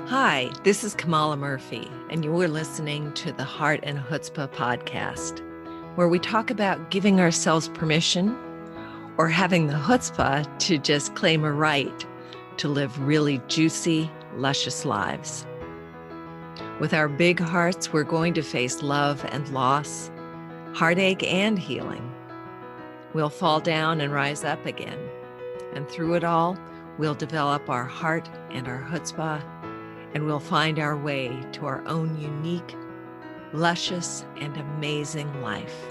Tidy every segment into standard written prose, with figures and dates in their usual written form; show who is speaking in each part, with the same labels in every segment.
Speaker 1: Hi, this is Kamala Murphy, and you're listening to the Heart and Chutzpah podcast, where we talk about giving ourselves permission or having the chutzpah to just claim a right to live really juicy, luscious lives. With our big hearts, we're going to face love and loss, heartache and healing. We'll fall down and rise up again. And through it all, we'll develop our heart and our chutzpah, and we'll find our way to our own unique, luscious, and amazing life.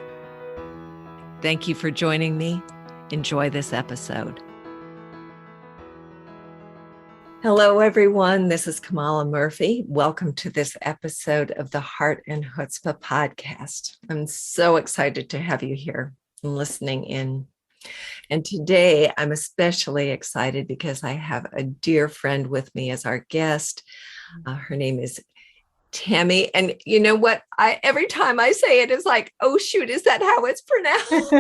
Speaker 1: Thank you for joining me. Enjoy this episode. Hello, everyone. This is Kamala Murphy. Welcome to this episode of the Heart and Chutzpah podcast. I'm so excited to have you here and listening in. And today I'm especially excited because I have a dear friend with me as our guest. Her name is Tammy. And you know what? Every time I say it, it's like, oh, shoot, is that how it's pronounced?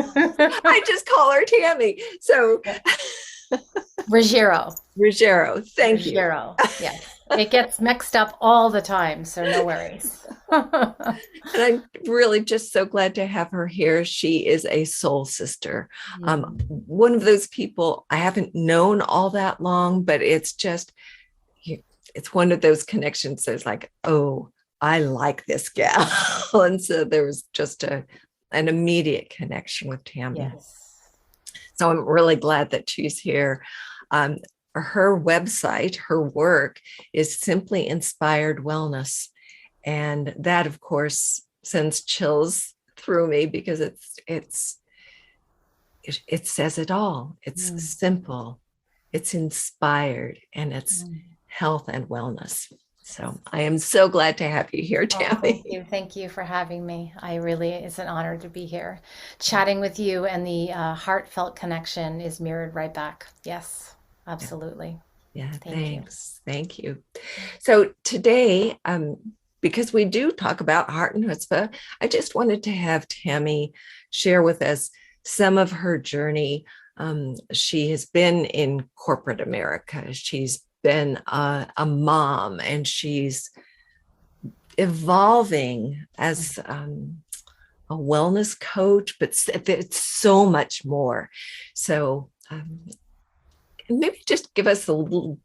Speaker 1: I just call her Tammy. So
Speaker 2: Ruggiero.
Speaker 1: Thank you.
Speaker 2: Yes. It gets mixed up all the time, so no worries.
Speaker 1: And I'm really just so glad to have her here. She is a soul sister. One of those people I haven't known all that long, but it's one of those connections that's like, oh, I like this gal. And so there was just an immediate connection with Tammy.
Speaker 2: Yes.
Speaker 1: So I'm really glad that she's here. Her website, her work is Simply Inspired Wellness. And that, of course, sends chills through me because it says it all. It's simple, it's inspired, and it's health and wellness. So I am so glad to have you here, Tammy.
Speaker 2: Oh, thank you for having me. It's an honor to be here. Chatting with you, and the heartfelt connection is mirrored right back. Yes, absolutely.
Speaker 1: Yeah, thanks. Thank you. So today, because we do talk about heart and chutzpah, I just wanted to have Tammy share with us some of her journey. She has been in corporate America. She's been a mom, and she's evolving as a wellness coach, but it's so much more. So maybe just give us a little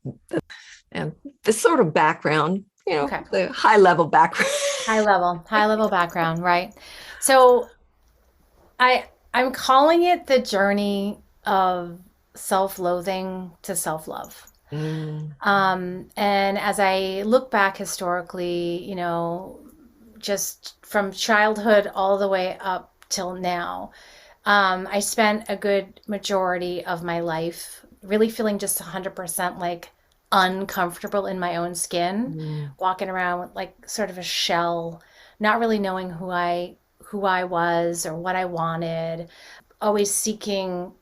Speaker 1: the sort of background, the high level background.
Speaker 2: High level background, right? So I'm calling it the journey of self-loathing to self-love. And as I look back historically, just from childhood all the way up till now, I spent a good majority of my life really feeling just 100% like uncomfortable in my own skin, walking around with like sort of a shell, not really knowing who I was or what I wanted, always seeking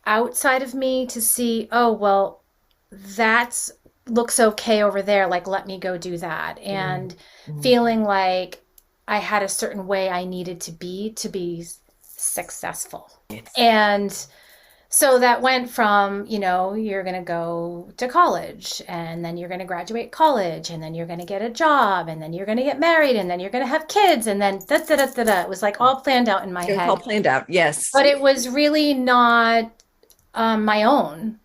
Speaker 2: outside of me to see, oh, well, that looks okay over there. Like, let me go do that. And feeling like I had a certain way I needed to be successful. Yes. And so that went from, you're going to go to college, and then you're going to graduate college, and then you're going to get a job, and then you're going to get married, and then you're going to have kids, and then It was like all planned out in my head.
Speaker 1: All planned out, yes.
Speaker 2: But it was really not my own.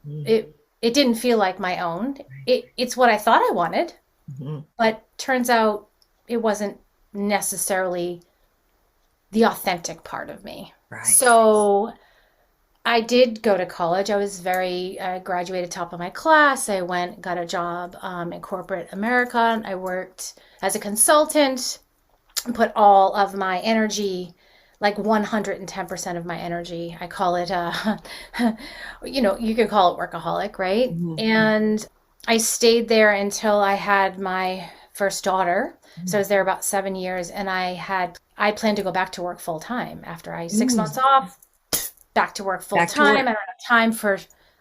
Speaker 2: It didn't feel like my own. It's what I thought I wanted, but turns out it wasn't necessarily the authentic part of me.
Speaker 1: Right.
Speaker 2: So I did go to college. I graduated top of my class. I got a job in corporate America. I worked as a consultant, put all of my energy, like 110% of my energy. I call it, you could call it workaholic, right? And I stayed there until I had my first daughter. So I was there about 7 years, and I planned to go back to work full time after 6 months off, back to work full time. I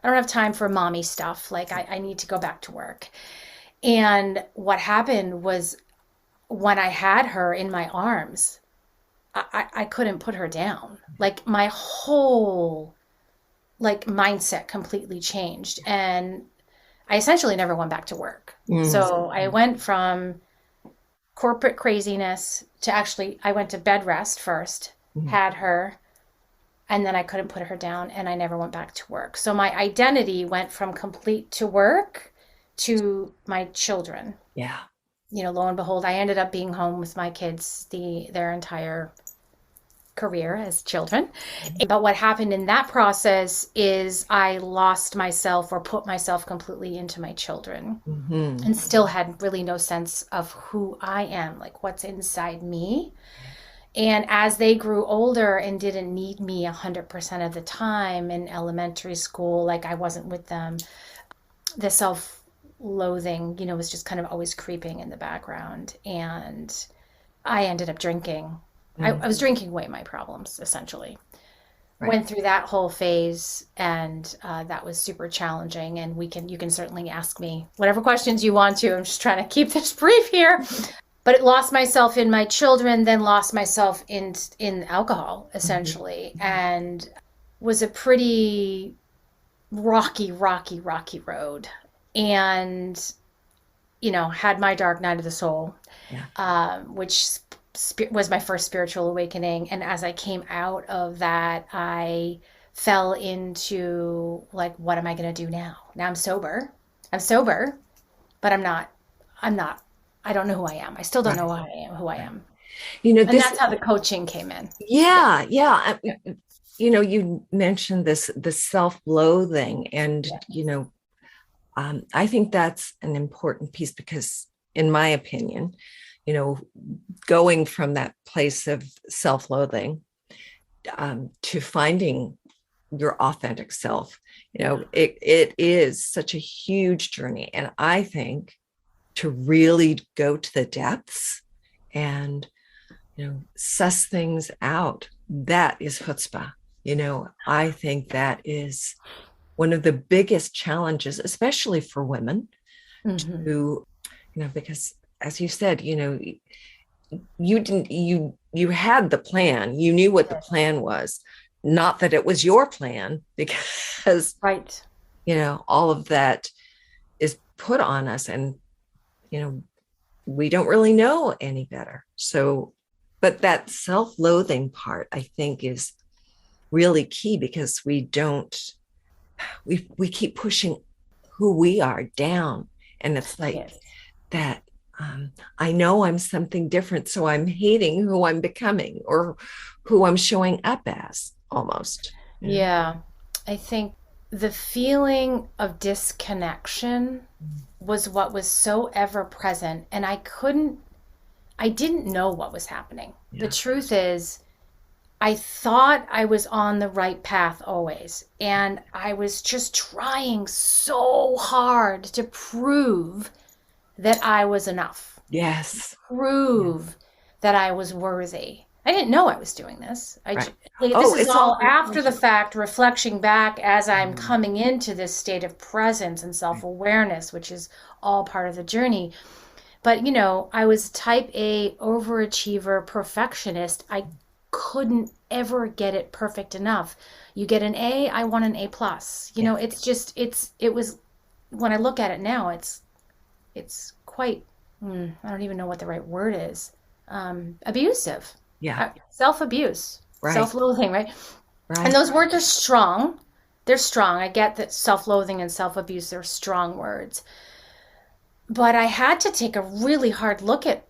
Speaker 2: don't have time for mommy stuff. Like I need to go back to work. And what happened was, when I had her in my arms, I couldn't put her down. Like my whole mindset completely changed. And I essentially never went back to work.
Speaker 1: Mm.
Speaker 2: So I went from corporate craziness to actually, I went to bed rest first, had her, and then I couldn't put her down, and I never went back to work. So my identity went from complete to work to my children.
Speaker 1: Yeah.
Speaker 2: You know, lo and behold, I ended up being home with my kids their entire career as children. But what happened in that process is I lost myself or put myself completely into my children, and still had really no sense of who I am, like what's inside me. And as they grew older and didn't need me 100% of the time in elementary school, like I wasn't with them, the self-loathing, you know, was just kind of always creeping in the background. And I ended up drinking. I was drinking away my problems, essentially. Right. Went through that whole phase, and that was super challenging. And you can certainly ask me whatever questions you want to. I'm just trying to keep this brief here. But it lost myself in my children, then lost myself in alcohol, essentially, and was a pretty rocky road. And, you know, had my dark night of the soul, which was my first spiritual awakening. And as I came out of that, I fell into like, what am I going to do now? Now I'm sober, but I don't know who I am. I still don't know who I am.
Speaker 1: You know,
Speaker 2: and that's how the coaching came in.
Speaker 1: Yeah. You know, you mentioned the self-loathing, and, you know, I think that's an important piece because, in my opinion, you know, going from that place of self-loathing to finding your authentic self, you know, it is such a huge journey. And I think to really go to the depths and, you know, suss things out, that is chutzpah. You know, I think that is one of the biggest challenges, especially for women, to, you know, because as you said, you know, you had the plan, you knew what the plan was, not that it was your plan, because, you know, all of that is put on us, and, you know, we don't really know any better. So, but that self-loathing part, I think, is really key, because we keep pushing who we are down. And it's like that, I know I'm something different, so I'm hating who I'm becoming or who I'm showing up as, almost.
Speaker 2: Yeah. I think the feeling of disconnection was what was so ever present, and I didn't know what was happening. The truth is, I thought I was on the right path always, and I was just trying so hard to prove that I was enough.
Speaker 1: Yes.
Speaker 2: Prove that I was worthy. I didn't know I was doing this. This is all after the fact, reflection back as I'm coming into this state of presence and self-awareness, which is all part of the journey. But, you know, I was type A, overachiever, perfectionist. I couldn't ever get it perfect enough. You get an A, I want an A plus. You know, it's just, it was, when I look at it now, it's quite, I don't even know what the right word is. Abusive.
Speaker 1: Yeah.
Speaker 2: Self-abuse, self-loathing, right? And those words are strong. They're strong. I get that self-loathing and self-abuse are strong words. But I had to take a really hard look at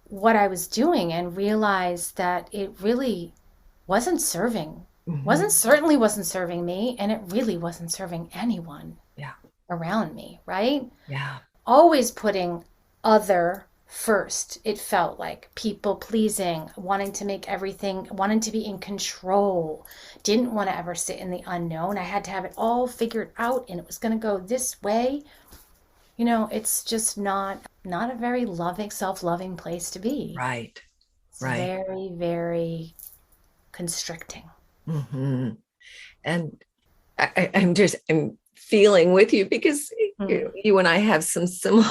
Speaker 2: what I was doing and realize that it really wasn't serving, certainly wasn't serving me, and it really wasn't serving anyone around me, right?
Speaker 1: Yeah.
Speaker 2: Always putting other first. It felt like people pleasing, wanting to make everything, wanting to be in control, didn't want to ever sit in the unknown. I had to have it all figured out, and it was going to go this way. You know, it's just not a very loving, self-loving place to be.
Speaker 1: Right.
Speaker 2: It's very, very constricting.
Speaker 1: And I'm feeling with you, because you and I have some similar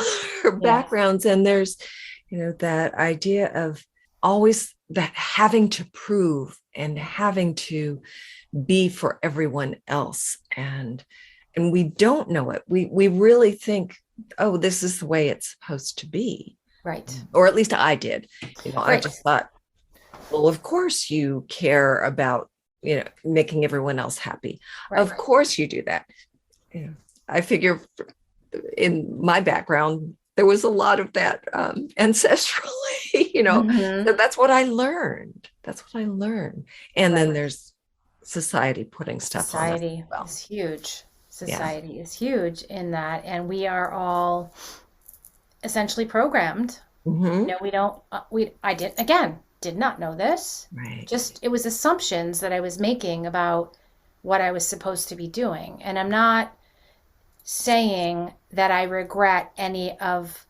Speaker 1: backgrounds, and there's, you know, that idea of always that having to prove and having to be for everyone else. And and we don't know it. We really think, oh, this is the way it's supposed to be.
Speaker 2: Right.
Speaker 1: Or at least I did. I
Speaker 2: Right.
Speaker 1: just thought, well, of course you care about, making everyone else happy.
Speaker 2: Right.
Speaker 1: Of course you do that. I figure in my background, there was a lot of that ancestrally, So that's what I learned. And then there's society putting stuff on us as well.
Speaker 2: Is huge. Society is huge in that. And we are all essentially programmed. We don't, I did not know this.
Speaker 1: Right.
Speaker 2: Just, it was assumptions that I was making about what I was supposed to be doing. And I'm not saying that I regret any of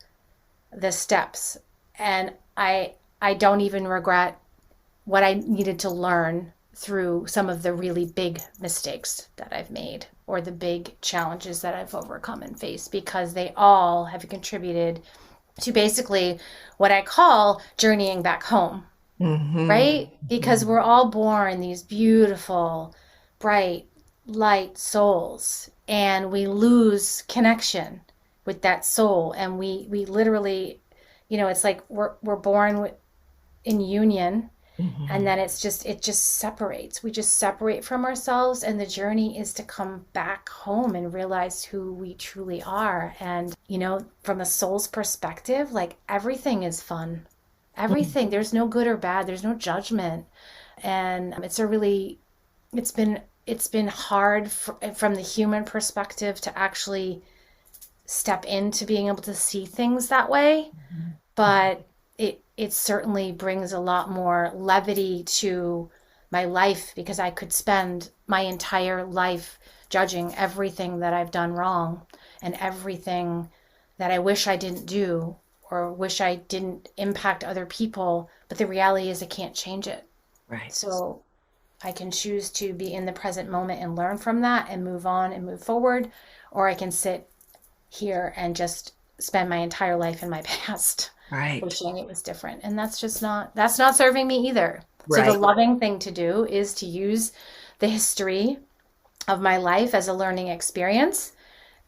Speaker 2: the steps. And I don't even regret what I needed to learn through some of the really big mistakes that I've made or the big challenges that I've overcome and faced, because they all have contributed to basically what I call journeying back home, right? Because we're all born these beautiful, bright, light souls, and we lose connection with that soul. And we literally, it's like we're born in union. And then it just separates. We just separate from ourselves. And the journey is to come back home and realize who we truly are. And, from a soul's perspective, like everything is fun. Everything. There's no good or bad. There's no judgment. And it's been hard from the human perspective to actually step into being able to see things that way. But it certainly brings a lot more levity to my life, because I could spend my entire life judging everything that I've done wrong and everything that I wish I didn't do or wish I didn't impact other people. But the reality is I can't change it.
Speaker 1: Right.
Speaker 2: So I can choose to be in the present moment and learn from that and move on and move forward, or I can sit here and just spend my entire life in my past.
Speaker 1: Right.
Speaker 2: Wishing it was different. And that's not serving me either.
Speaker 1: Right.
Speaker 2: So the loving thing to do is to use the history of my life as a learning experience,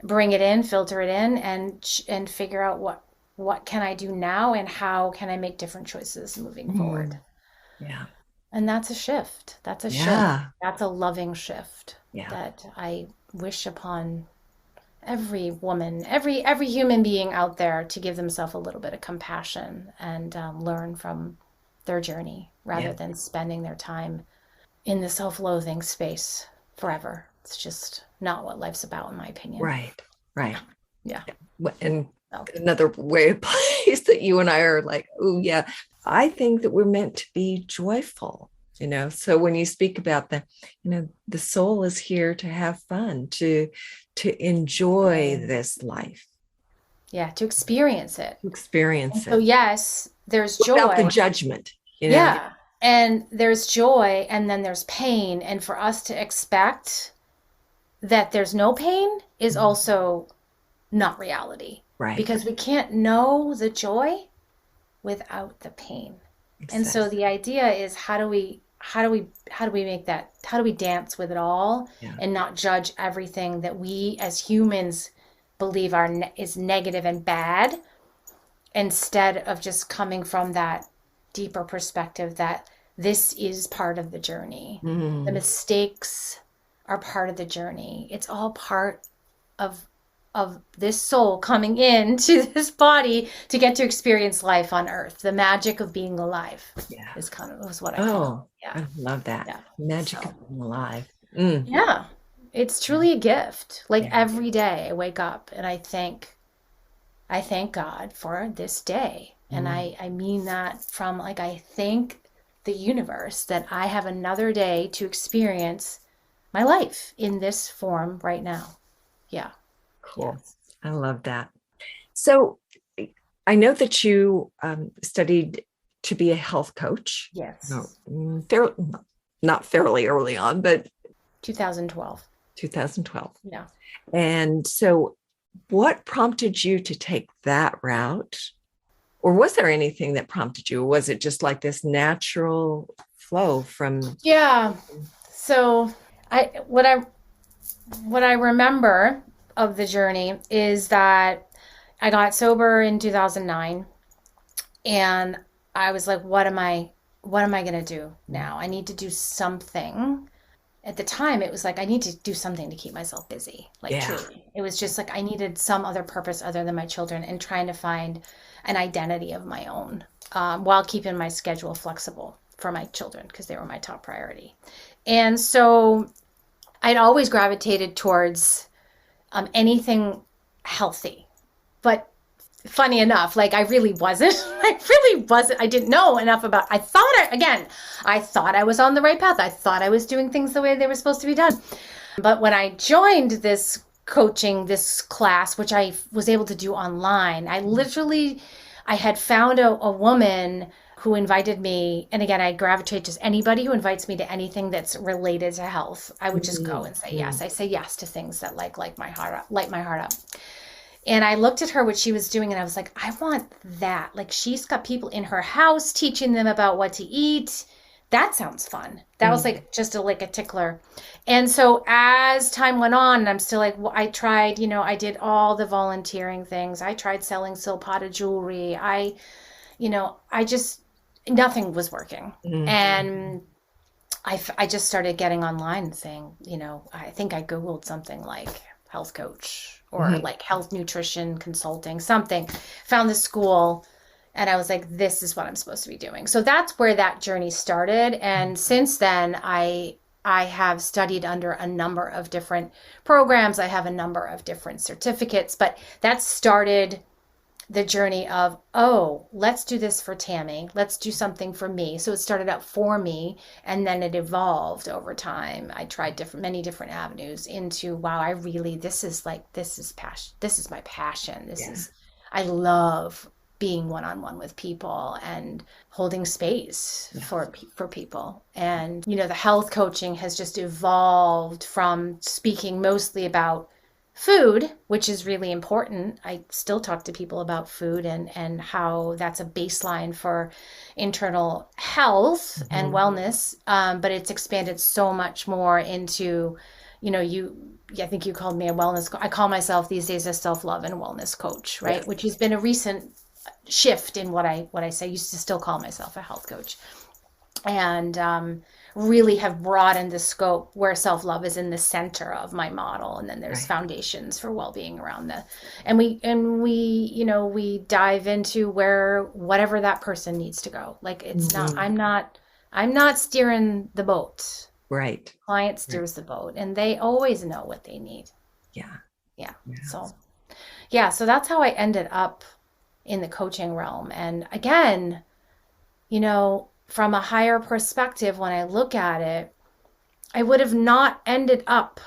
Speaker 2: bring it in, filter it in, and figure out what can I do now and how can I make different choices moving forward.
Speaker 1: Yeah.
Speaker 2: And that's a shift. That's a shift. That's a loving shift that I wish upon every woman, every human being out there, to give themselves a little bit of compassion and learn from their journey rather than spending their time in the self-loathing space forever. It's just not what life's about, in my opinion.
Speaker 1: Right.
Speaker 2: Yeah.
Speaker 1: And another way of place that you and I are like, oh yeah, I think that we're meant to be joyful. So when you speak about the soul is here to have fun, to enjoy this life.
Speaker 2: Yeah, to experience it.
Speaker 1: So
Speaker 2: yes, there's joy.
Speaker 1: Without the judgment.
Speaker 2: Yeah. And there's joy, and then there's pain. And for us to expect that there's no pain is also not reality.
Speaker 1: Right.
Speaker 2: Because we can't know the joy without the pain. Exactly. And so the idea is how do we make that, how do we dance with it all and not judge everything that we as humans believe is negative and bad, instead of just coming from that deeper perspective that this is part of the journey. The mistakes are part of the journey. It's all part of this soul coming into this body to get to experience life on earth. The magic of being alive was what I call it.
Speaker 1: I love that. Yeah. Magic of being alive.
Speaker 2: Yeah. It's truly a gift. Every day I wake up and I thank God for this day. And I mean that from I thank the universe that I have another day to experience my life in this form right now. Yeah.
Speaker 1: Cool. Yes. I love that. So I know that you studied to be a health coach.
Speaker 2: Yes.
Speaker 1: Not fairly early on, but
Speaker 2: 2012. Yeah.
Speaker 1: And so what prompted you to take that route? Or was there anything that prompted you? Or was it just like this natural flow from?
Speaker 2: Yeah. So what I remember of the journey is that I got sober in 2009, and I was like, what am I going to do now? I need to do something. At the time, it was like, I need to do something to keep myself busy. Like,
Speaker 1: Yeah.
Speaker 2: truly. It was just like I needed some other purpose other than my children, and trying to find an identity of my own, while keeping my schedule flexible for my children because they were my top priority. And so I'd always gravitated towards anything healthy. But funny enough, like I really wasn't. I really wasn't. I didn't know enough about. I thought I was on the right path. I thought I was doing things the way they were supposed to be done. But when I joined this coaching, this class, which I was able to do online, I had found a woman who invited me. And again, I gravitate to anybody who invites me to anything that's related to health. I would just go and say yes. I say yes to things that light my heart up. And I looked at her, what she was doing, and I was like, I want that. Like, she's got people in her house teaching them about what to eat. That sounds fun. That was like just like a tickler. And so as time went on, and I'm still like, well, I tried, I did all the volunteering things. I tried selling silpata jewelry. Nothing was working. And I just started getting online and saying, I think I Googled something like health coach or like health nutrition consulting, something, found the school, and I was like, this is what I'm supposed to be doing. So that's where that journey started. And since then, I have studied under a number of different programs. I have a number of different certificates, but that started the journey of, oh, let's do this for Tammy. Let's do something for me. So it started out for me, and then it evolved over time. I tried many different avenues into, wow, this is passion. This is my passion. I love being one-on-one with people and holding space for people. And, the health coaching has just evolved from speaking mostly about food, which is really important. I still talk to people about food and how that's a baseline for internal health and wellness. But it's expanded so much more into, I think you called me a wellness. I call myself these days a self-love and wellness coach, right? Yes. Which has been a recent shift in what I say. I used to still call myself a health coach. And really have broadened the scope where self-love is in the center of my model, and then there's foundations for well-being around and we dive into where whatever that person needs to go. Like it's not, I'm not steering the boat.
Speaker 1: Right.
Speaker 2: Client steers the boat, and they always know what they need.
Speaker 1: Yeah.
Speaker 2: So that's how I ended up in the coaching realm. And again, from a higher perspective, when I look at it, I would have not ended up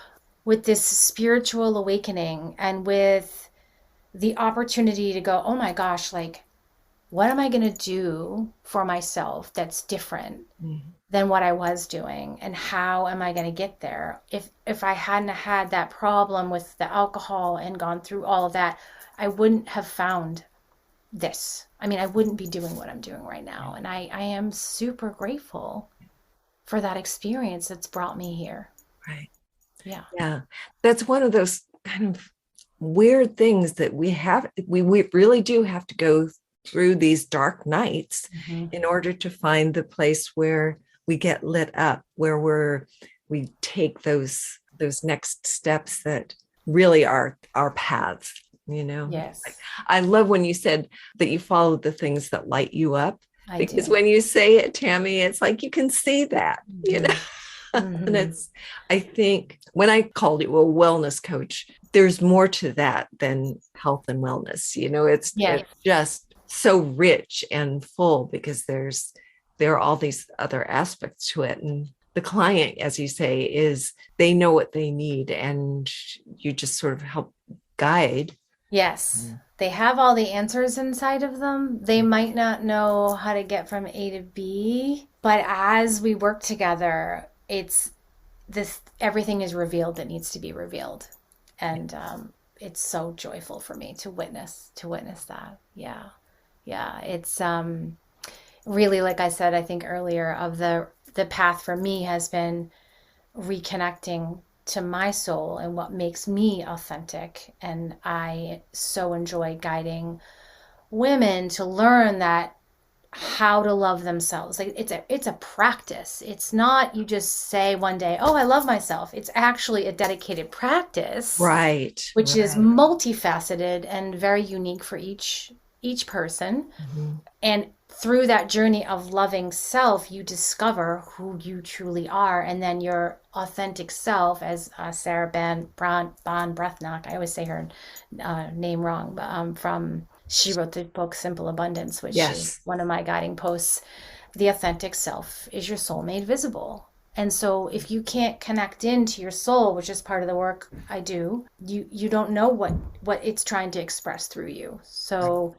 Speaker 2: with this spiritual awakening and with the opportunity to go, oh my gosh, like, what am I going to do for myself that's different than what I was doing? And how am I going to get there? If I hadn't had that problem with the alcohol and gone through all of that, I wouldn't have found this. I mean, I wouldn't be doing what I'm doing right now. And I am super grateful for that experience that's brought me here.
Speaker 1: Right.
Speaker 2: Yeah.
Speaker 1: Yeah. That's one of those kind of weird things that we really do have to go through these dark nights in order to find the place where we get lit up, where we take those next steps that really are our paths.
Speaker 2: Yes.
Speaker 1: I love when you said that you follow the things that light you up, because
Speaker 2: do.
Speaker 1: when you say it, Tammy, it's like you can see that, And I think when I called you a wellness coach, there's more to that than health and wellness. It's just so rich and full because there are all these other aspects to it. And the client, as you say, they know what they need, and you just sort of help guide.
Speaker 2: Yes. They have all the answers inside of them. They might not know how to get from A to B, but as we work together, everything is revealed that needs to be revealed. And it's so joyful for me to witness that. Yeah. It's really, like I said, I think earlier, of the path for me has been reconnecting to my soul and what makes me authentic. And I so enjoy guiding women to learn that how to love themselves. Like it's a practice. It's not you just say one day, "Oh, I love myself." It's actually a dedicated practice,
Speaker 1: Right.
Speaker 2: which is
Speaker 1: Right.
Speaker 2: multifaceted and very unique for each person.
Speaker 1: Mm-hmm.
Speaker 2: And through that journey of loving self, you discover who you truly are. And then your authentic self, as Sarah Bon Brethnock, I always say her name wrong, but she wrote the book Simple Abundance, which is
Speaker 1: Yes.
Speaker 2: one of my guiding posts. The authentic self is your soul made visible. And so if you can't connect into your soul, which is part of the work I do, you don't know what it's trying to express through you. So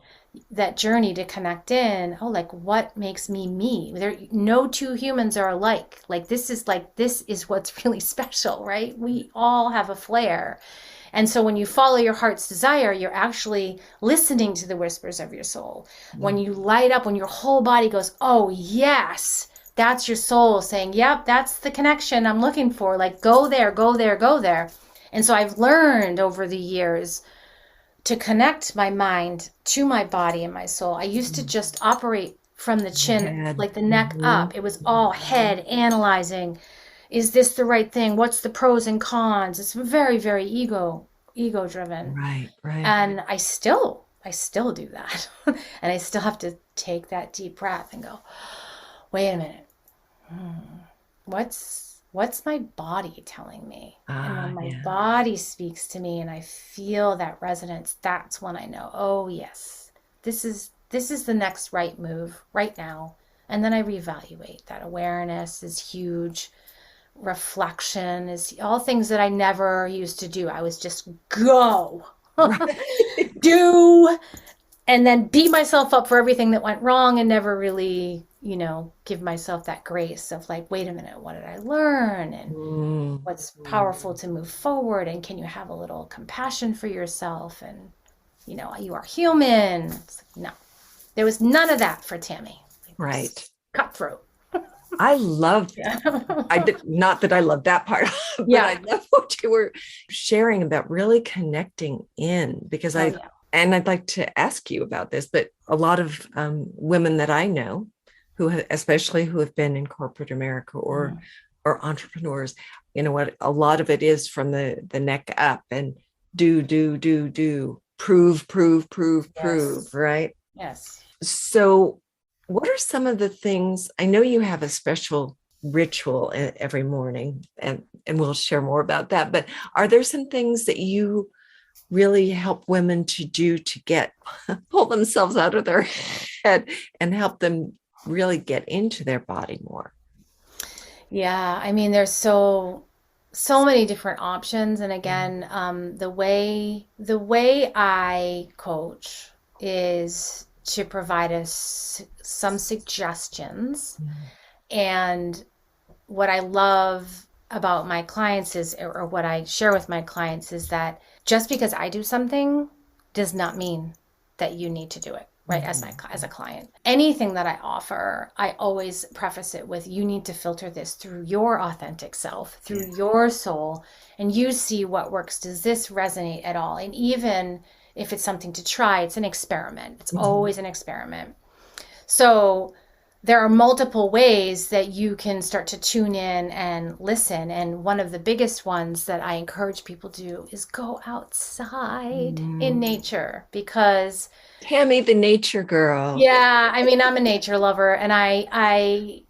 Speaker 2: that journey to connect in, oh, like what makes me me? There no two humans are alike. This is what's really special, right? We all have a flair. And so when you follow your heart's desire, you're actually listening to the whispers of your soul. When you light up, when your whole body goes, oh, yes, that's your soul saying, yep, that's the connection I'm looking for. Like, go there, go there, go there. And so I've learned over the years to connect my mind to my body and my soul. I used to just operate from the chin,
Speaker 1: Head.
Speaker 2: like the neck up. It was all head analyzing. Is this the right thing? What's the pros and cons? It's very, very ego driven.
Speaker 1: Right. Right.
Speaker 2: And I still do that. And I still have to take that deep breath and go, wait a minute. What's my body telling me? And when my body speaks to me and I feel that resonance, that's when I know, oh yes, this is the next right move right now. And then I reevaluate. That awareness is huge. Reflection is all things that I never used to do. I was just go, do, and then beat myself up for everything that went wrong and never really, give myself that grace of like, wait a minute, what did I learn? And what's powerful to move forward? And can you have a little compassion for yourself? And, you are human. It's like, no, there was none of that for Tammy.
Speaker 1: Right.
Speaker 2: Cutthroat.
Speaker 1: I love not that I love that part, but I love what you were sharing about really connecting in, because and I'd like to ask you about this, but a lot of women that I know especially who have been in corporate America or entrepreneurs, what a lot of it is from the neck up and do, prove, right?
Speaker 2: Yes.
Speaker 1: So what are some of the things, I know you have a special ritual every morning and we'll share more about that, but are there some things that you really help women to do to pull themselves out of their head and help them really get into their body more?
Speaker 2: Yeah. I mean, there's so many different options. And again, the way I coach is to provide us some suggestions. And what I love about my clients or what I share with my clients is that just because I do something does not mean that you need to do it, right? As a client, anything that I offer, I always preface it with, you need to filter this through your authentic self, through your soul, and you see what works. Does this resonate at all? And even if it's something to try, it's an experiment. It's always an experiment. So there are multiple ways that you can start to tune in and listen. And one of the biggest ones that I encourage people to do is go outside in nature, because
Speaker 1: Tammy, the nature girl.
Speaker 2: Yeah, I mean, I'm a nature lover, and I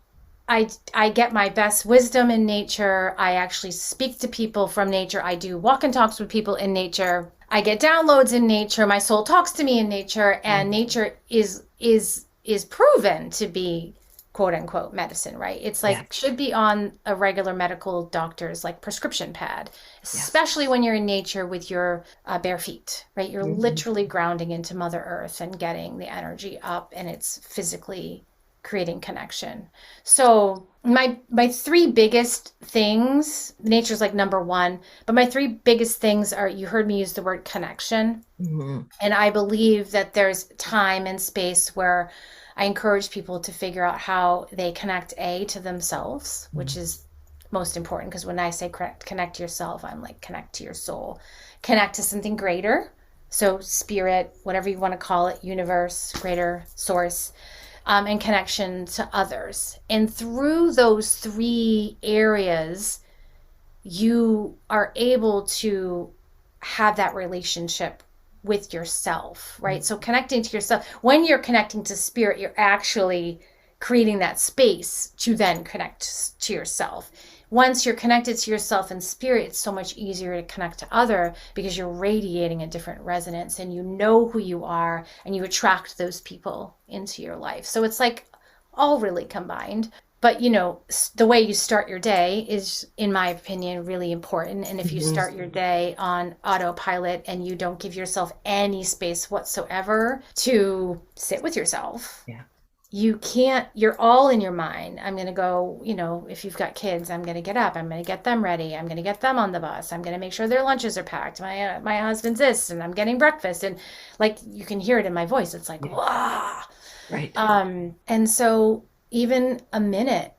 Speaker 2: get my best wisdom in nature. I actually speak to people from nature. I do walk and talks with people in nature. I get downloads in nature. My soul talks to me in nature, and nature is proven to be quote unquote medicine, right? It's like should be on a regular medical doctor's like prescription pad, especially when you're in nature with your bare feet, right? You're literally grounding into Mother Earth and getting the energy up, and it's physically creating connection. So my three biggest things, nature's like number one, but my three biggest things are, you heard me use the word connection. And I believe that there's time and space where I encourage people to figure out how they connect to themselves, which is most important, because when I say connect to yourself, I'm like, connect to your soul, connect to something greater. So spirit, whatever you want to call it, universe, greater source, and connection to others. And through those three areas, you are able to have that relationship with yourself, right? So connecting to yourself, when you're connecting to spirit, you're actually creating that space to then connect to yourself. Once you're connected to yourself and spirit, it's so much easier to connect to other, because you're radiating a different resonance and you know who you are and you attract those people into your life. So it's like all really combined. But, you know, the way you start your day is, in my opinion, really important. And if you start your day on autopilot and you don't give yourself any space whatsoever to sit with yourself, you can't, you're all in your mind. I'm going to go, you know, if you've got kids, I'm going to get up, I'm going to get them ready, I'm going to get them on the bus, I'm going to make sure their lunches are packed, my husband's this, and I'm getting breakfast. And like, you can hear it in my voice. It's like, wow.
Speaker 1: Right.
Speaker 2: And so even a minute,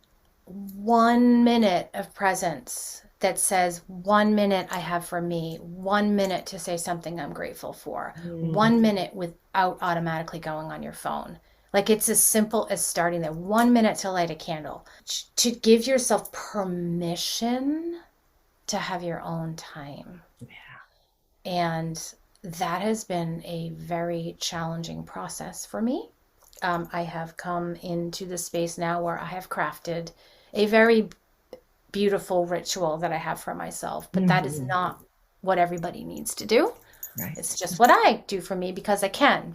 Speaker 2: 1 minute of presence that says 1 minute I have for me, 1 minute to say something I'm grateful for, 1 minute without automatically going on your phone. Like, it's as simple as starting there. 1 minute to light a candle, to give yourself permission to have your own time. Yeah. And that has been a very challenging process for me. I have come into the space now where I have crafted a very beautiful ritual that I have for myself, but that is not what everybody needs to do. Right. It's just what I do for me, because I can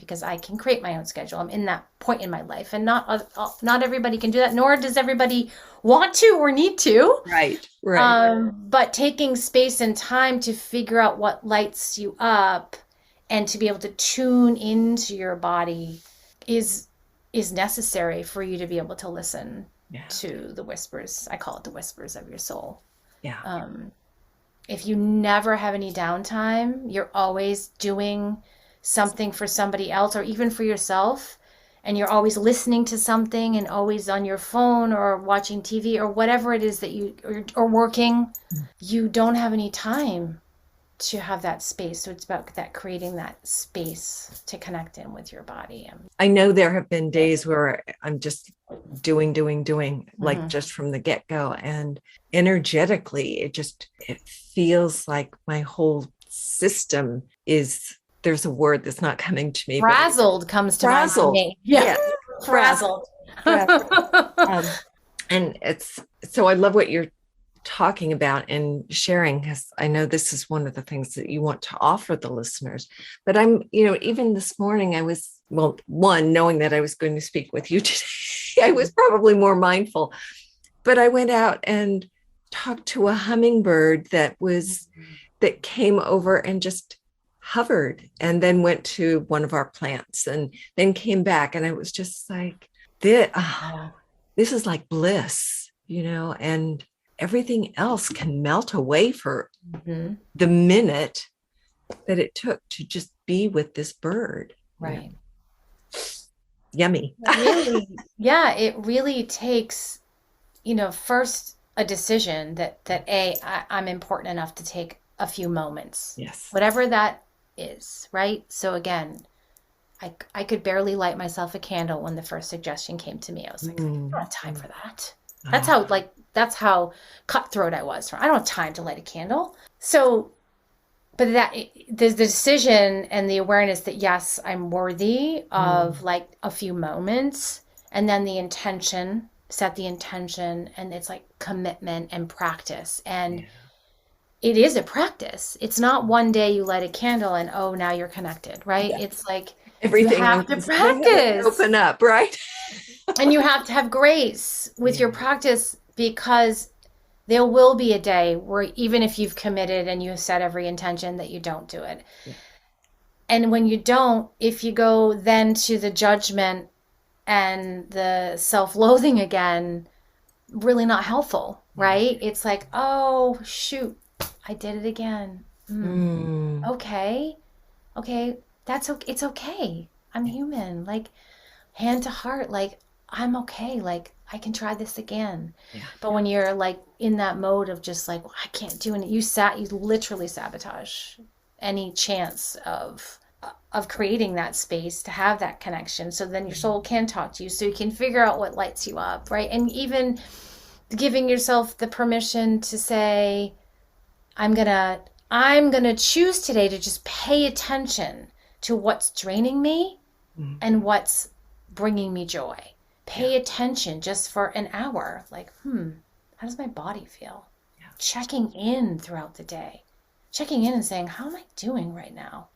Speaker 2: create my own schedule. I'm in that point in my life, and not everybody can do that, nor does everybody want to or need to.
Speaker 1: Right.
Speaker 2: But taking space and time to figure out what lights you up and to be able to tune into your body is necessary for you to be able to listen to the whispers. I call it the whispers of your soul. Yeah. If you never have any downtime, you're always doing something for somebody else or even for yourself, and you're always listening to something and always on your phone or watching TV or whatever it is that you or working, you don't have any time to have that space. So it's about that, creating that space to connect in with your body.
Speaker 1: I know there have been days where I'm just doing, like just from the get-go, and energetically, it feels like my whole system is, there's a word that's not coming to me.
Speaker 2: Frazzled comes to mind for me. Yeah. Frazzled.
Speaker 1: And it's, so I love what you're talking about and sharing, because I know this is one of the things that you want to offer the listeners. But I'm, even this morning I was, one, knowing that I was going to speak with you today, I was probably more mindful, but I went out and talked to a hummingbird that came over and just hovered, and then went to one of our plants and then came back. And I was just like, this is like bliss, and everything else can melt away for the minute that it took to just be with this bird.
Speaker 2: Right.
Speaker 1: Yummy.
Speaker 2: Really, yeah, it really takes, first a decision that I'm important enough to take a few moments.
Speaker 1: Yes. Whatever
Speaker 2: Whatever that is, right? So again, I could barely light myself a candle when the first suggestion came to me. I was like, I don't have time for that. That's how cutthroat I was. I don't have time to light a candle. So, but the decision and the awareness that yes, I'm worthy of like a few moments, and then the intention, set the intention, and it's like commitment and practice. And it is a practice. It's not one day you light a candle and now you're connected, right? Yeah. It's like everything you have to practice.
Speaker 1: Open up, right?
Speaker 2: And you have to have grace with your practice, because there will be a day where even if you've committed and you set every intention, that you don't do it. Yeah. And when you don't, if you go then to the judgment and the self-loathing again, really not helpful, right? It's like, oh, shoot, I did it again. Okay. That's okay. It's okay. I'm human. Like, hand to heart, like, I'm okay. Like, I can try this again.
Speaker 1: Yeah.
Speaker 2: But when you're like in that mode of just like, well, I can't do it, you literally sabotage any chance of creating that space to have that connection. So then your soul can talk to you, so you can figure out what lights you up, right? And even giving yourself the permission to say, I'm gonna choose today to just pay attention to what's draining me and what's bringing me joy. Pay attention just for an hour. Like, how does my body feel?
Speaker 1: Yeah.
Speaker 2: Checking in throughout the day. Checking in and saying, how am I doing right now?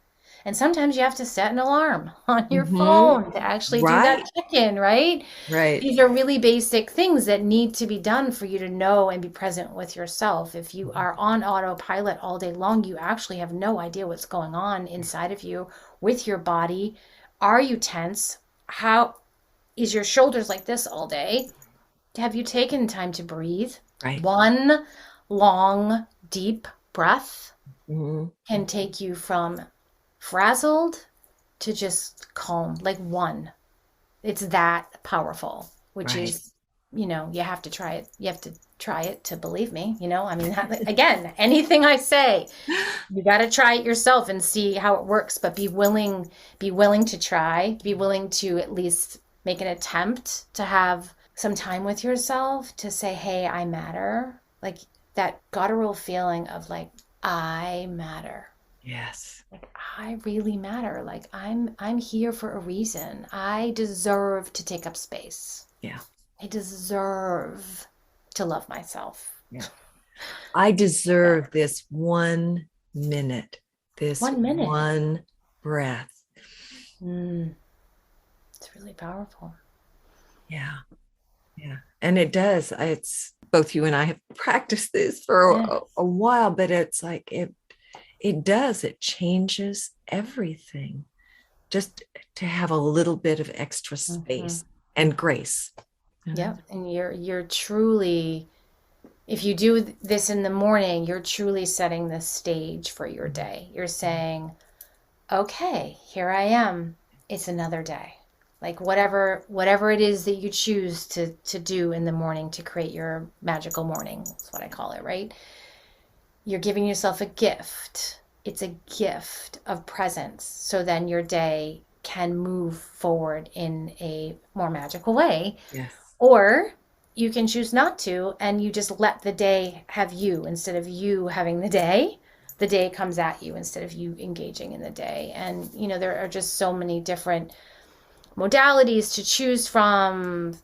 Speaker 2: And sometimes you have to set an alarm on your phone to actually do that check-in, right?
Speaker 1: Right.
Speaker 2: These are really basic things that need to be done for you to know and be present with yourself. If you are on autopilot all day long, you actually have no idea what's going on inside of you with your body. Are you tense? How is your shoulders like this all day? Have you taken time to breathe?
Speaker 1: Right.
Speaker 2: One long, deep breath can take you from frazzled to just calm, like one. It's that powerful, which is, you have to try it. You have to try it to believe me, I mean, again, anything I say, you got to try it yourself and see how it works, but be willing to try, be willing to at least make an attempt to have some time with yourself to say, hey, I matter. Like that guttural feeling of like, I matter.
Speaker 1: Yes.
Speaker 2: Like, I really matter. Like I'm here for a reason. I deserve to take up space.
Speaker 1: Yeah.
Speaker 2: I deserve to love myself.
Speaker 1: Yeah. I deserve this 1 minute, this
Speaker 2: 1 minute.
Speaker 1: one breath.
Speaker 2: It's really powerful.
Speaker 1: Yeah. Yeah. And it does. It's both you and I have practiced this for a while, but it's like it does. It changes everything. Just to have a little bit of extra space and grace.
Speaker 2: Yep. And you're truly, if you do this in the morning, you're truly setting the stage for your day. You're saying, okay, here I am. It's another day. Like whatever it is that you choose to do in the morning to create your magical morning. That's what I call it, right? You're giving yourself a gift. It's a gift of presence. So then your day can move forward in a more magical way.
Speaker 1: Yes.
Speaker 2: Or you can choose not to, and you just let the day have you instead of you having the day. The day comes at you instead of you engaging in the day. And, there are just so many different modalities to choose from,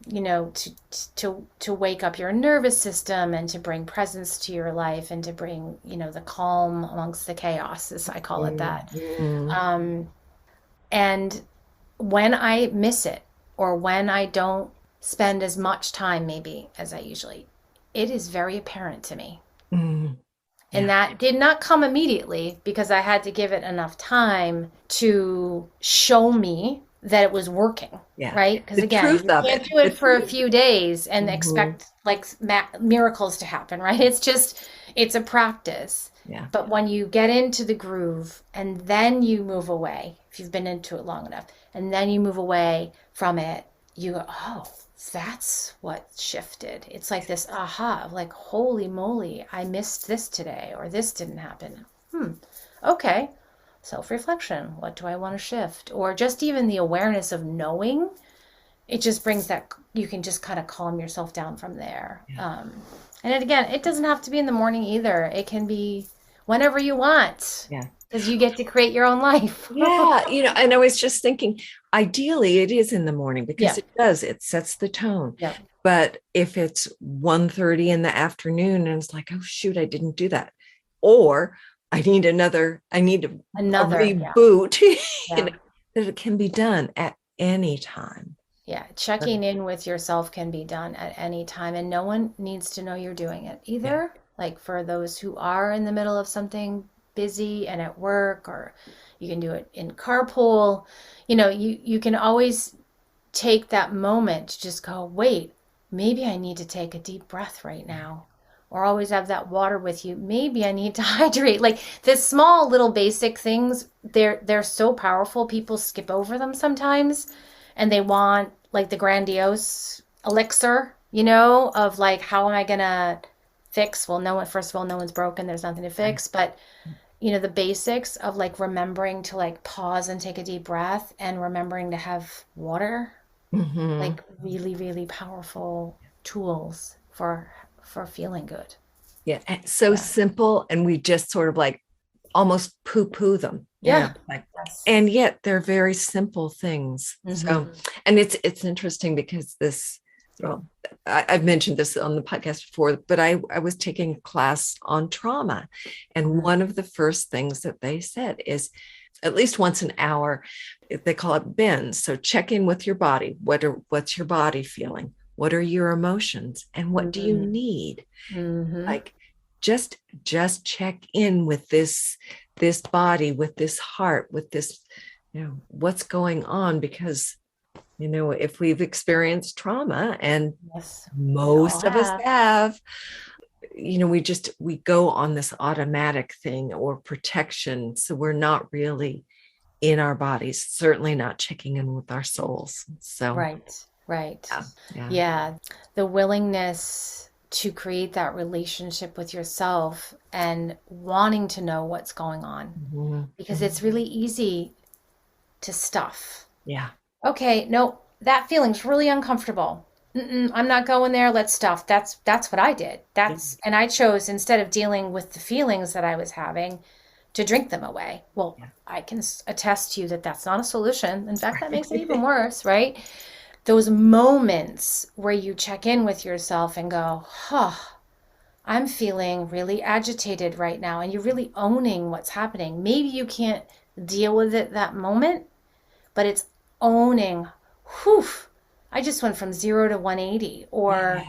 Speaker 2: to wake up your nervous system and to bring presence to your life and to bring, the calm amongst the chaos, as I call it that. And when I miss it, or when I don't spend as much time maybe as I usually, it is very apparent to me. And that did not come immediately because I had to give it enough time to show me that it was working, right? Because again, you can't do it for a few days and expect like miracles to happen, right? It's a practice.
Speaker 1: Yeah.
Speaker 2: But when you get into the groove and then you move away, if you've been into it long enough, and then you move away from it, you go, oh, that's what shifted. It's like this aha of like, holy moly, I missed this today, or this didn't happen. Okay. Self-reflection. What do I want to shift? Or just even the awareness of knowing, it just brings that, you can just kind of calm yourself down from there. And again, it doesn't have to be in the morning either. It can be whenever you want.
Speaker 1: Yeah.
Speaker 2: Because you get to create your own life.
Speaker 1: Yeah. And I was just thinking, ideally it is in the morning because it sets the tone.
Speaker 2: Yeah.
Speaker 1: But if it's 1:30 in the afternoon and it's like, oh shoot, I didn't do that. Or I need a reboot, that it can be done at any time.
Speaker 2: Yeah. Checking in with yourself can be done at any time, and no one needs to know you're doing it either. Yeah. Like for those who are in the middle of something busy and at work, or you can do it in carpool, you can always take that moment to just go, wait, maybe I need to take a deep breath right now. Or always have that water with you. Maybe I need to hydrate. Like this small little basic things, they're so powerful. People skip over them sometimes, and they want like the grandiose elixir, you know, of like, how am I gonna fix? Well, no one, first of all, no one's broken. There's nothing to fix. But, you know, the basics of like remembering to like pause and take a deep breath and remembering to have water, like really, really powerful tools for feeling good.
Speaker 1: Yeah. So simple. And we just sort of like almost poo-poo them.
Speaker 2: Yeah.
Speaker 1: Like,
Speaker 2: Yes.
Speaker 1: and yet they're very simple things. So, and it's interesting because this, well, I've mentioned this on the podcast before, but I was taking a class on trauma. And one of the first things that they said is at least once an hour, they call it bends. So check in with your body. What's your body feeling? What are your emotions? And what do you need? Like just check in with this body, with this heart, with this, you know, what's going on, because you know, if we've experienced trauma, and most of us have, you know, we go on this automatic thing or protection, so we're not really in our bodies, certainly not checking in with our souls. So
Speaker 2: right.
Speaker 1: Yeah.
Speaker 2: The willingness to create that relationship with yourself and wanting to know what's going on, because it's really easy to stuff. Okay, no, that feeling's really uncomfortable. I'm not going there. Let's stuff. That's what I did. And I chose, instead of dealing with the feelings that I was having, to drink them away. Well, I can attest to you that that's not a solution. In fact, that makes it even worse, right? Those moments where you check in with yourself and go, I'm feeling really agitated right now, and you're really owning what's happening. Maybe you can't deal with it that moment, but it's owning, I just went from 0 to 180. Or,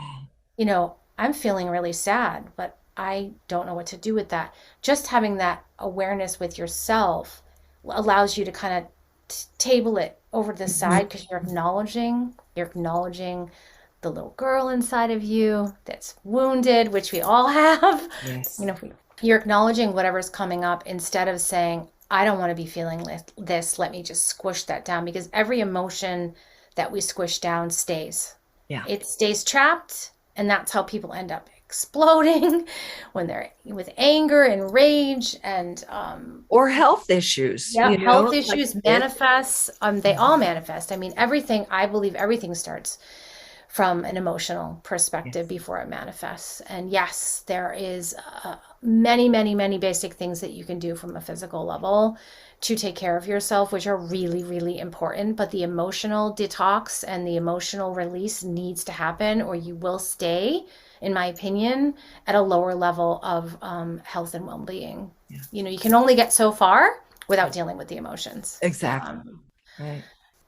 Speaker 2: you know, I'm feeling really sad, but I don't know what to do with that. Just having that awareness with yourself allows you to kind of table it over to the side, because you're acknowledging the little girl inside of you that's wounded, which we all have. You know, you're acknowledging whatever's coming up, instead of saying, I don't want to be feeling this. Let me just squish that down, because every emotion that we squish down stays. It stays trapped, and that's how people end up exploding when they're with anger and rage and
Speaker 1: or health issues.
Speaker 2: You know, health issues manifest. They all manifest. I mean, I believe everything starts from an emotional perspective before it manifests. And yes, there is many, many, many basic things that you can do from a physical level to take care of yourself, which are really, really important. But the emotional detox and the emotional release needs to happen, or you will stay, in my opinion, at a lower level of health and well-being. You know, you can only get so far without dealing with the emotions.
Speaker 1: Right.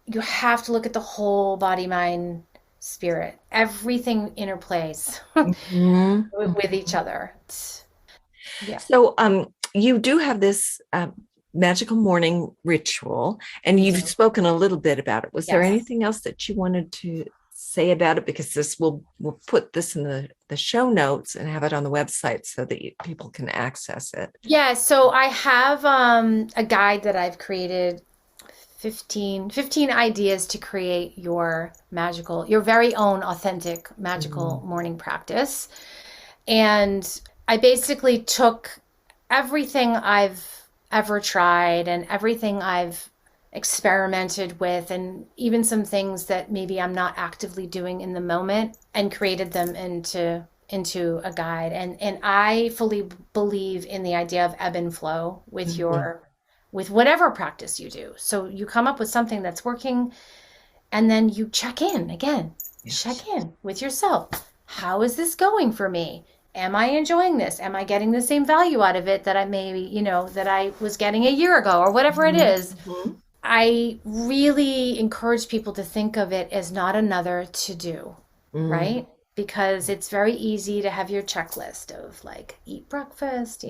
Speaker 2: You have to look at the whole body, mind, spirit. Everything interplays with each other.
Speaker 1: So you do have this magical morning ritual, and you've spoken a little bit about it. Was there anything else that you wanted to say about it? Because this we'll put this in the show notes and have it on the website so that people can access it.
Speaker 2: So I have a guide that I've created, 15 ideas to create your very own authentic magical morning practice. And I basically took everything I've ever tried and everything I've experimented with, and even some things that maybe I'm not actively doing in the moment, and created them into a guide. And I fully believe in the idea of ebb and flow with with whatever practice you do. So you come up with something that's working, and then you check in again. Check in with yourself. How is this going for me? Am I enjoying this? Am I getting the same value out of it that I that I was getting a year ago, or whatever it is? I really encourage people to think of it as not another to-do, right? Because it's very easy to have your checklist of like, eat breakfast,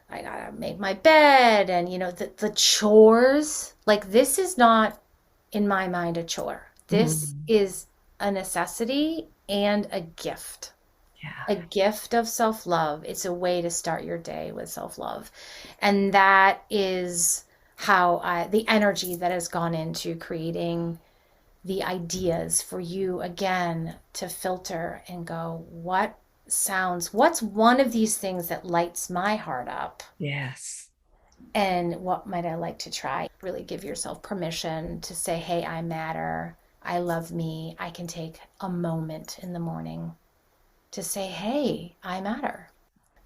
Speaker 2: I gotta make my bed, and the chores. Like, this is not, in my mind, a chore. This is a necessity and a gift. A gift of self-love. It's a way to start your day with self-love. And that is how the energy that has gone into creating the ideas for you again to filter and go, what's one of these things that lights my heart up?
Speaker 1: Yes.
Speaker 2: And what might I like to try? Really give yourself permission to say, hey, I matter. I love me. I can take a moment in the morning to say, hey, I matter.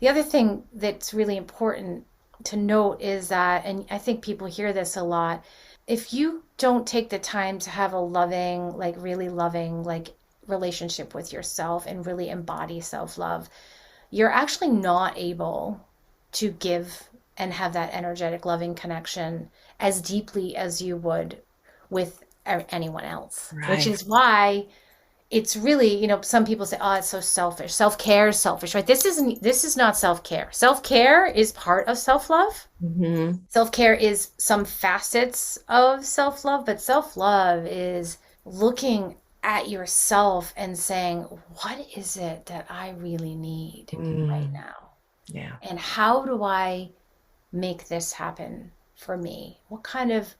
Speaker 2: The other thing that's really important to note is that, and I think people hear this a lot, if you don't take the time to have a loving, like really loving, like relationship with yourself and really embody self-love, you're actually not able to give and have that energetic, loving connection as deeply as you would with anyone else.
Speaker 1: Right.
Speaker 2: Which is why it's really, some people say, oh, it's so selfish. Self-care is selfish, right? This is not self-care. Self-care is part of self-love.
Speaker 1: Mm-hmm.
Speaker 2: Self-care is some facets of self-love, but self-love is looking at yourself and saying, what is it that I really need right now?
Speaker 1: Yeah.
Speaker 2: And how do I make this happen for me? What kind of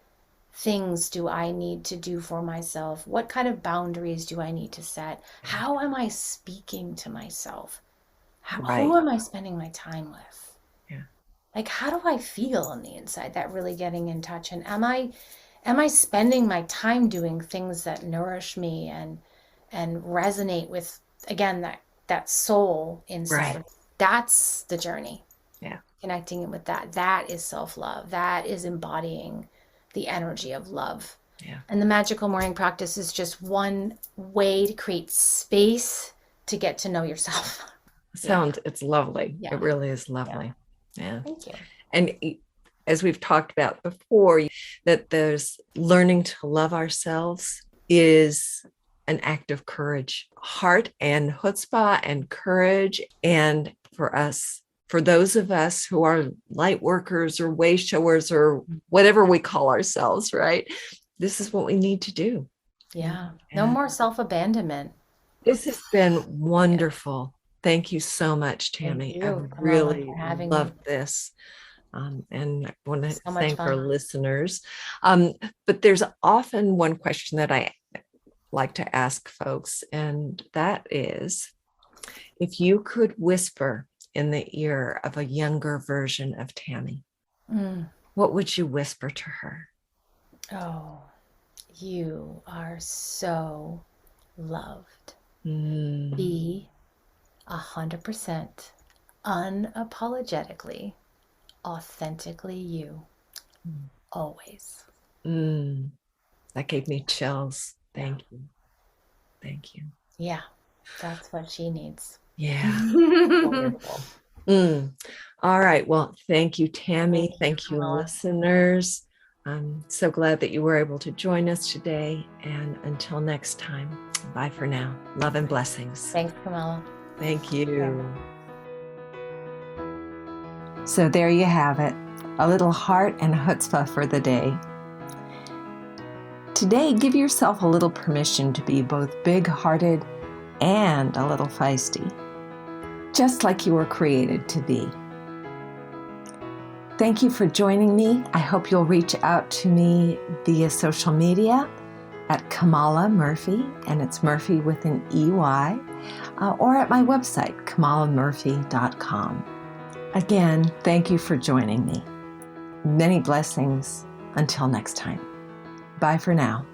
Speaker 2: things do I need to do for myself? What kind of boundaries do I need to set? How am I speaking to myself? Who am I spending my time with?
Speaker 1: Yeah.
Speaker 2: Like, how do I feel on the inside? That really getting in touch. And am I spending my time doing things that nourish me and resonate with, again, that soul inside?
Speaker 1: Right.
Speaker 2: That's the journey.
Speaker 1: Yeah.
Speaker 2: Connecting it with that. That is self-love. That is embodying the energy of love.
Speaker 1: Yeah.
Speaker 2: And the magical morning practice is just one way to create space to get to know yourself.
Speaker 1: It's lovely.
Speaker 2: Yeah.
Speaker 1: It really is lovely. Yeah.
Speaker 2: Thank you.
Speaker 1: And as we've talked about before, that there's learning to love ourselves is an act of courage, heart and chutzpah and courage. And for those of us who are light workers or way showers or whatever we call ourselves, right? This is what we need to do.
Speaker 2: Yeah. No more self-abandonment.
Speaker 1: This has been wonderful. Thank you so much, Tammy. I really loved this. And I want to thank our listeners. But there's often one question that I like to ask folks, and that is, if you could whisper in the ear of a younger version of Tammy, what would you whisper to her?
Speaker 2: Oh, you are so loved. Be 100% unapologetically, authentically you. Always.
Speaker 1: That gave me chills. Thank you. Thank you.
Speaker 2: Yeah, that's what she needs.
Speaker 1: Yeah. Wonderful. All right. Well, thank you, Tammy. Thank you, listeners. I'm so glad that you were able to join us today. And until next time, bye for now. Love and blessings.
Speaker 2: Thanks, Kamala.
Speaker 1: Thank you. So there you have it. A little heart and chutzpah for the day. Today, give yourself a little permission to be both big-hearted and a little feisty, just like you were created to be. Thank you for joining me. I hope you'll reach out to me via social media at Kamala Murphy, and it's Murphy with an EY, or at my website, kamalamurphy.com. Again, thank you for joining me. Many blessings. Until next time. Bye for now.